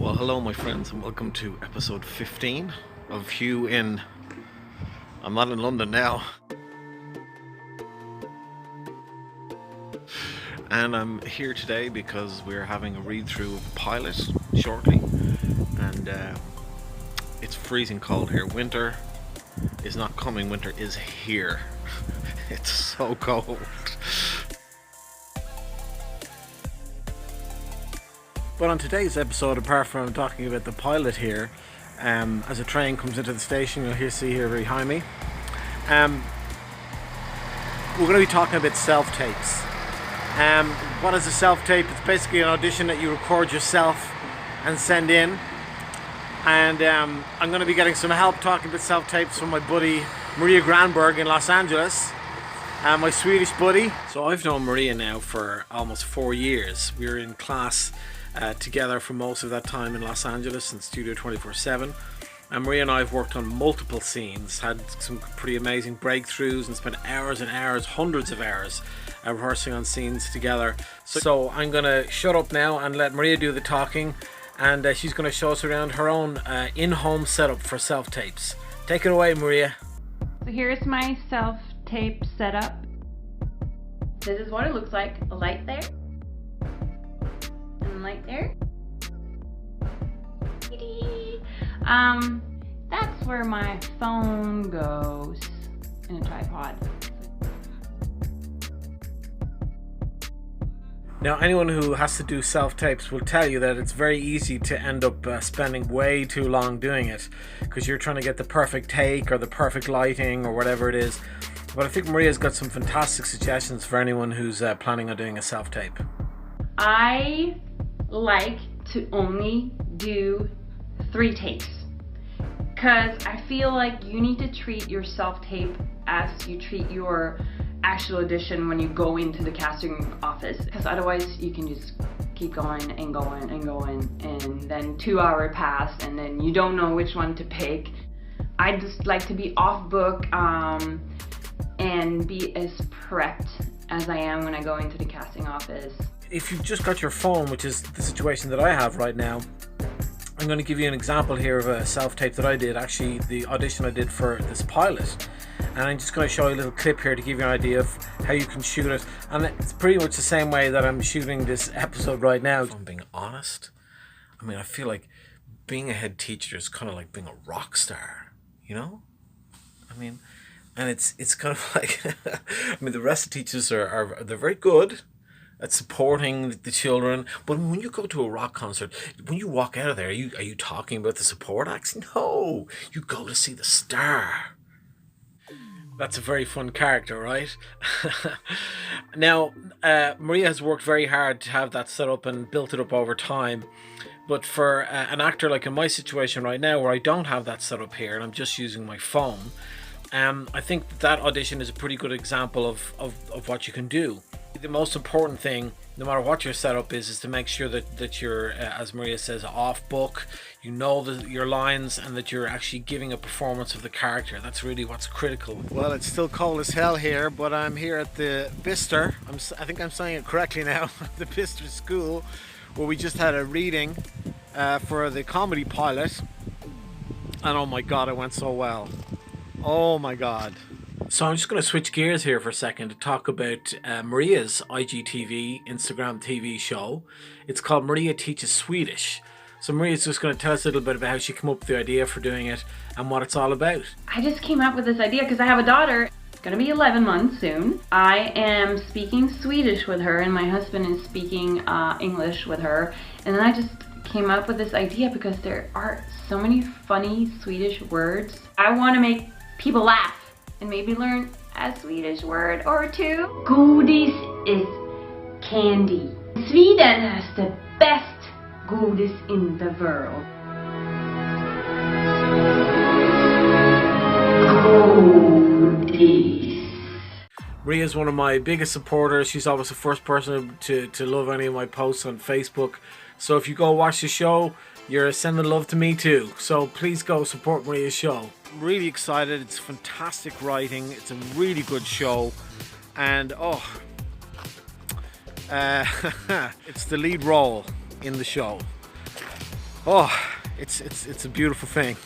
Well, hello my friends, and welcome to episode 15 of Hugh in... I'm not in London now. And I'm here today because we're having a read-through of a pilot shortly. And it's freezing cold here. Winter is not coming, winter is here. It's so cold. But on today's episode, apart from talking about the pilot here, as a train comes into the station, you'll see here behind me, we're going to be talking about self-tapes. What is a self-tape? It's basically an audition that you record yourself and send in. And I'm going to be getting some help talking about self-tapes from my buddy Maria Granberg in Los Angeles, my Swedish buddy. So I've known Maria now for almost 4 years. We were in class together for most of that time in Los Angeles in Studio 24/7, and Maria and I have worked on multiple scenes, had some pretty amazing breakthroughs, and spent hours and hours, hundreds of hours rehearsing on scenes together. So I'm gonna shut up now and let Maria do the talking, and she's gonna show us around her own in-home setup for self-tapes. Take it away, Maria. So here's my self-tape setup. This is what it looks like. A light there. Light there. That's where my phone goes in a tripod. Now, anyone who has to do self-tapes will tell you that it's very easy to end up spending way too long doing it because you're trying to get the perfect take or the perfect lighting or whatever it is. But I think Maria's got some fantastic suggestions for anyone who's planning on doing a self-tape. I like to only do 3 takes because I feel like you need to treat your self-tape as you treat your actual audition when you go into the casting office, because otherwise you can just keep going and going and going, and then 2 hours pass and then you don't know which one to pick. I just like to be off book and be as prepped as I am when I go into the casting office. If you've just got your phone, which is the situation that I have right now, I'm going to give you an example here of a self-tape that I did, actually the audition I did for this pilot. And I'm just going to show you a little clip here to give you an idea of how you can shoot it. And it's pretty much the same way that I'm shooting this episode right now. If I'm being honest, I mean, I feel like being a head teacher is kind of like being a rock star, you know? I mean, and it's kind of like, I mean, the rest of the teachers they're very good at supporting the children, but when you go to a rock concert, when you walk out of there, are you talking about the support acts? No, you go to see the star. That's a very fun character, right? Now, Maria has worked very hard to have that set up and built it up over time. But for an actor like in my situation right now, where I don't have that set up here and I'm just using my phone, I think that audition is a pretty good example of what you can do. The most important thing, no matter what your setup is to make sure that you're, as Maria says, off book, you know your lines, and that you're actually giving a performance of the character. That's really what's critical. Well, it's still cold as hell here, but I'm here at the Bister. I think I'm saying it correctly now. The Bister School, where we just had a reading for the comedy pilot. And oh my God, it went so well. Oh my God. So I'm just going to switch gears here for a second to talk about Maria's IGTV Instagram TV show. It's called Maria Teaches Swedish. So Maria's just going to tell us a little bit about how she came up with the idea for doing it and what it's all about. I just came up with this idea because I have a daughter. It's going to be 11 months soon. I am speaking Swedish with her and my husband is speaking English with her. And then I just came up with this idea because there are so many funny Swedish words. I want to make people laugh and maybe learn a Swedish word or two. Godis is candy. Sweden has the best godis in the world. Godis. Maria is one of my biggest supporters. She's always the first person to love any of my posts on Facebook. So if you go watch the show, you're sending love to me too. So please go support Maria's show. Really excited. It's fantastic writing. It's a really good show. And it's the lead role in the show. Oh, it's a beautiful thing.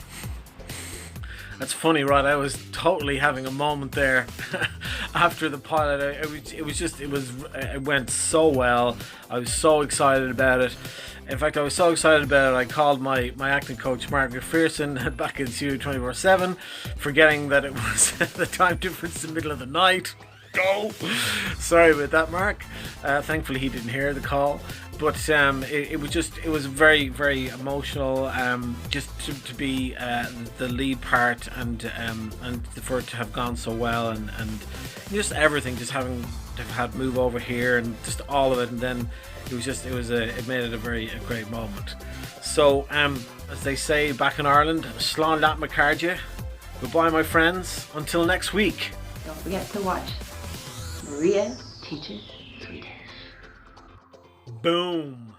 That's funny, right? I was totally having a moment there after the pilot. It went so well. I was so excited about it. In fact, I was so excited about it, I called my acting coach, Maria Granberg, back in Studio 24/7, forgetting that it was the time difference in the middle of the night. Go! Sorry about that, Mark. Thankfully, he didn't hear the call. But it was very, very emotional. Just to be the lead part, and for it to have gone so well, and just everything, just having to have had move over here, and just all of it, and then it made it a great moment. So as they say back in Ireland, slán leat McCardia. Goodbye, my friends. Until next week. Don't forget to watch Maria Teaches Swedish. Boom.